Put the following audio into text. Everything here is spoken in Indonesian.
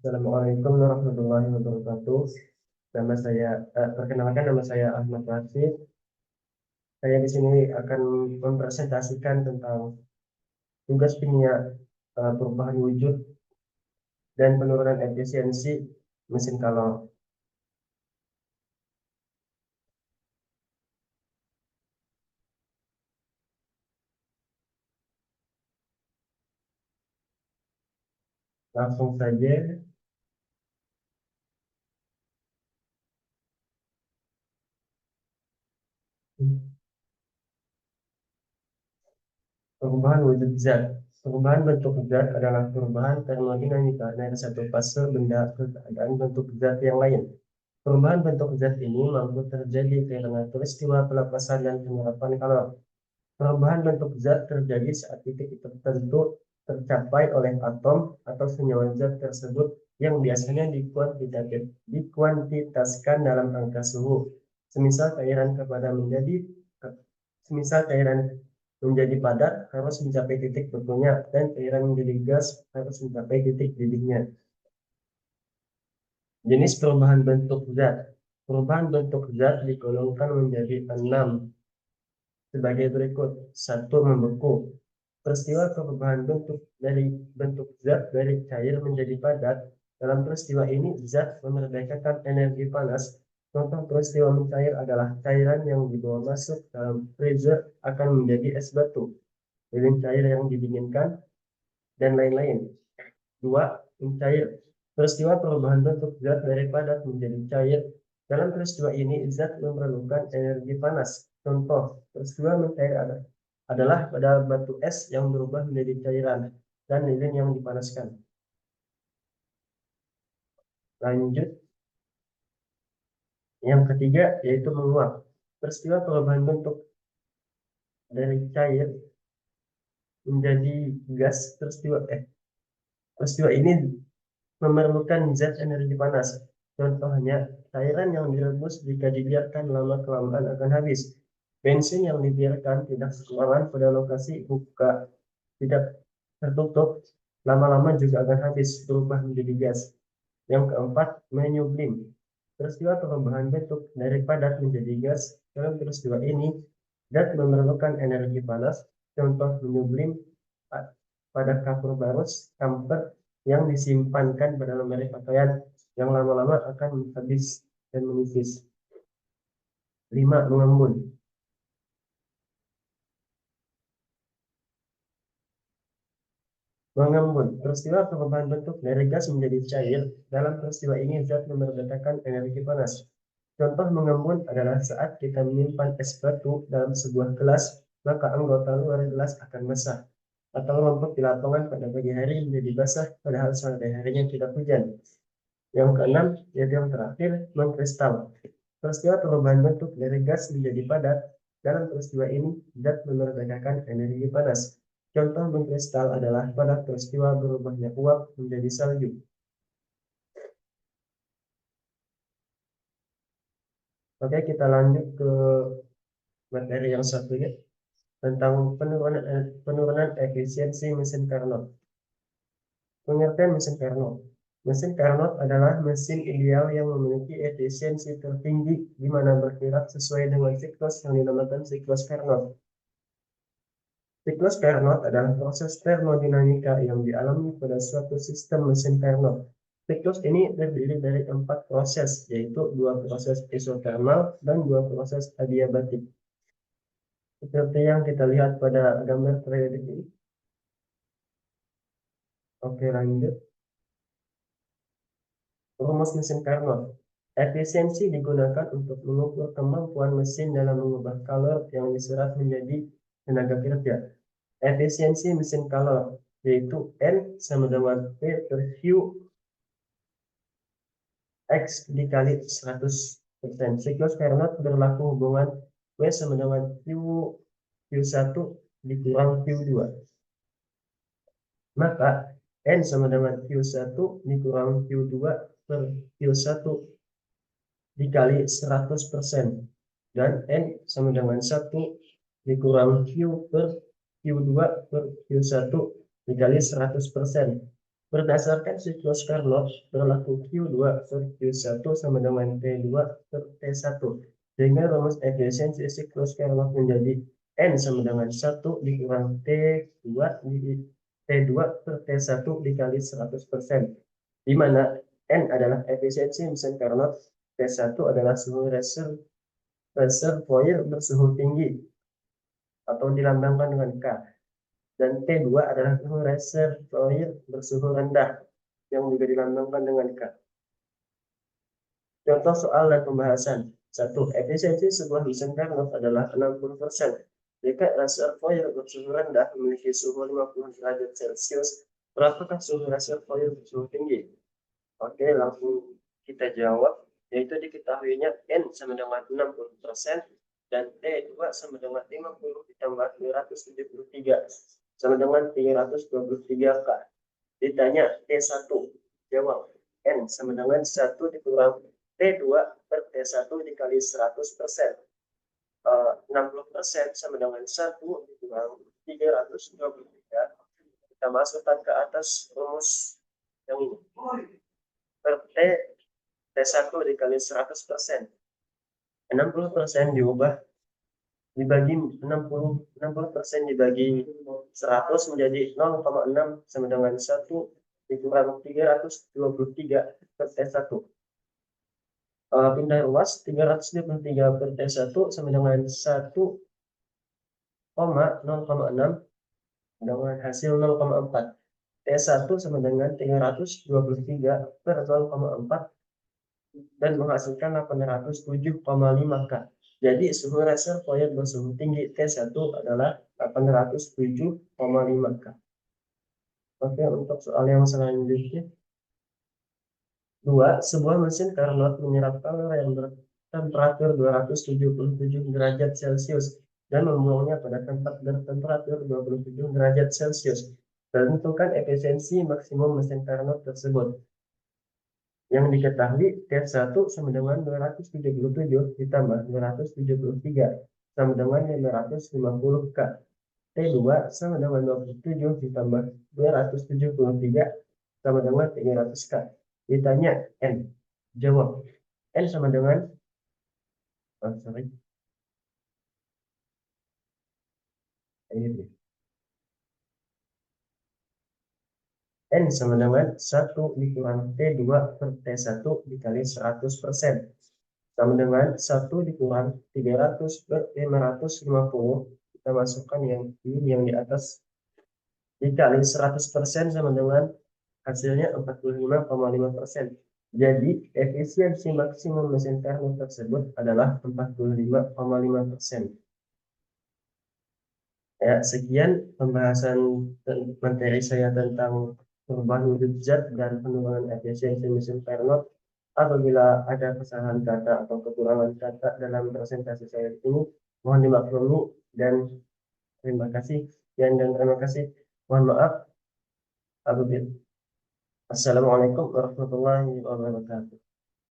Assalamualaikum warahmatullahi wabarakatuh. Perkenalkan nama saya Ahmad Rashid. Saya di sini akan mempresentasikan tentang tugas kimia perubahan wujud dan penurunan efisiensi mesin kalor. Langsung saja. Perubahan wujud zat. Perubahan bentuk zat adalah perubahan termodinamika dari satu fase benda ke keadaan bentuk zat yang lain. Perubahan bentuk zat ini mampu terjadi karena peristiwa pelepasan dan penyerapan kalor. Perubahan bentuk zat terjadi saat titik tertentu tercapai oleh atom atau senyawa zat tersebut yang biasanya dikuantitaskan dalam angka suhu. Semisal cairan menjadi padat harus mencapai titik bekunya dan cairan menjadi gas harus mencapai titik didihnya. Jenis perubahan bentuk zat. Perubahan bentuk zat digolongkan menjadi 6 sebagai berikut. 1. Membeku. Peristiwa perubahan bentuk zat dari cair menjadi padat. Dalam peristiwa ini, zat memerdekakan energi panas. Contoh peristiwa mencair adalah cairan yang dibawa masuk dalam freezer akan menjadi es batu, lilin cair yang didinginkan, dan lain-lain. 2. Mencair. Peristiwa perubahan bentuk zat dari padat menjadi cair. Dalam peristiwa ini, zat memerlukan energi panas. Contoh peristiwa mencair adalah pada batu es yang berubah menjadi cairan dan lilin yang dipanaskan. Lanjut, yang ketiga yaitu menguap. Peristiwa perubahan bentuk dari cair menjadi gas. Peristiwa ini memerlukan zat energi panas. Contohnya, cairan yang direbus jika dibiarkan lama-kelamaan akan habis. Bensin yang dibiarkan tidak kelamaan pada lokasi buka tidak tertutup, lama-lama juga akan habis, berubah menjadi gas. Yang keempat, menyublim. Peristiwa perubahan bentuk dari padat menjadi gas. Dalam peristiwa ini, zat memerlukan energi panas. Contoh menyublim pada kapur barus, kamper yang disimpankan pada lemari pakaian yang lama-lama akan habis dan menipis. 5. Mengembun. Mengembun. Peristiwa perubahan bentuk dari gas menjadi cair. Dalam peristiwa ini zat memerdekakan energi panas. Contoh mengembun adalah saat kita menyimpan es batu dalam sebuah gelas, maka anggota luar gelas akan basah. Atau rumput di lapangan pada pagi hari menjadi basah padahal sore harinya tidak hujan. Yang keenam, yaitu yang terakhir, mengkristal. Peristiwa perubahan bentuk dari gas menjadi padat. Dalam peristiwa ini, zat memerdekakan energi panas. Contoh mengkristal adalah pada peristiwa berubahnya uap menjadi salju. Oke, kita lanjut ke materi yang satunya tentang penurunan efisiensi mesin Carnot. Pengertian mesin Carnot. Mesin Carnot adalah mesin ideal yang memiliki efisiensi tertinggi di mana bergerak sesuai dengan siklus yang dinamakan siklus Carnot. Siklus Carnot adalah proses termodinamika yang dialami pada suatu sistem mesin Carnot. Siklus ini terdiri dari 4 proses, yaitu 2 proses isothermal dan 2 proses adiabatik. Seperti yang kita lihat pada gambar periodik ini. Oke, lanjut. Rumus mesin Carnot. Efisiensi digunakan untuk mengukur kemampuan mesin dalam mengubah kalor yang diserap menjadi tenaga kerja. Efisiensi mesin kalor yaitu N sama dengan P per Q X dikali 100%. Siklus Carnot berlaku hubungan W sama dengan Q1 dikurang Q2. Maka N sama dengan Q1 dikurang Q2 per Q1 dikali 100%. Dan N sama dengan 1 dikurang Q per Q2 per Q1 dikali 100%. Berdasarkan siklus Carnot berlaku Q2 per Q1 sama dengan T2 per T1. Sehingga rumus efisiensi siklus Carnot menjadi N sama dengan 1 dikurang T2 T2 per T1 dikali 100%. Di mana N adalah efisiensi mesin Carnot, T1 adalah suhu reservoir bersuhu tinggi atau dilambangkan dengan K. Dan T2 adalah suhu reservoir bersuhu rendah yang juga dilambangkan dengan K. Contoh soal dan pembahasan. 1. Efisiensi sebuah mesin Carnot adalah 60%. Jika reservoir bersuhu rendah memiliki suhu 50 derajat Celcius, berapakah suhu reservoir bersuhu tinggi? Oke, langsung kita jawab, yaitu diketahuinya N sama dengan 60% dan T2 sama dengan 50 ditambah 273 sama dengan 323 K. Ditanya T1, jawab N sama dengan 1 dikurang T2 per T1 dikali 100%. 60% sama dengan 1 dikurang 323. Kita masukkan ke atas rumus yang ini. Per T1 dikali 100%. 60% diubah dibagi 60% dibagi 100 menjadi 0,6 sama dengan 1 dikurang 323 per T1. Pindah ruas 323 per T1 sama dengan 1,0,6 dengan hasil 0,4. T1 sama dengan 323 per 0,4 dan menghasilkan 807,5 K. Jadi suhu reservoir bersuhu tinggi T1 adalah 807,5 K. Oke, untuk soal yang selanjutnya. 2. Sebuah mesin Carnot menyerap kalori yang bertemperatur 277 derajat Celcius dan membuangnya pada tempat bertemperatur 27 derajat Celcius. Tentukan efisiensi maksimum mesin Carnot tersebut. Yang diketahui T1 sama dengan 277 ditambah 273 sama dengan 550 K. T2 sama dengan 27 ditambah 273 sama dengan 300 K. Ditanya N. Jawab. N sama dengan N sama dengan 1 dikurang T2 per T1 dikali 100%. Sama dengan 1 dikurang 300 per 550. Kita masukkan yang di atas. Dikali 100% sama dengan hasilnya 45,5%. Jadi efisiensi maksimum mesin Carnot tersebut adalah 45,5%. Ya, sekian pembahasan materi saya tentang perubahan wujud zat dan penurunan efisiensi mesin Carnot. Apabila ada kesalahan kata atau kekurangan kata dalam presentasi saya ini, mohon dimaklumi dan terima kasih. Dan terima kasih. Mohon maaf apabila. Assalamualaikum warahmatullahi wabarakatuh.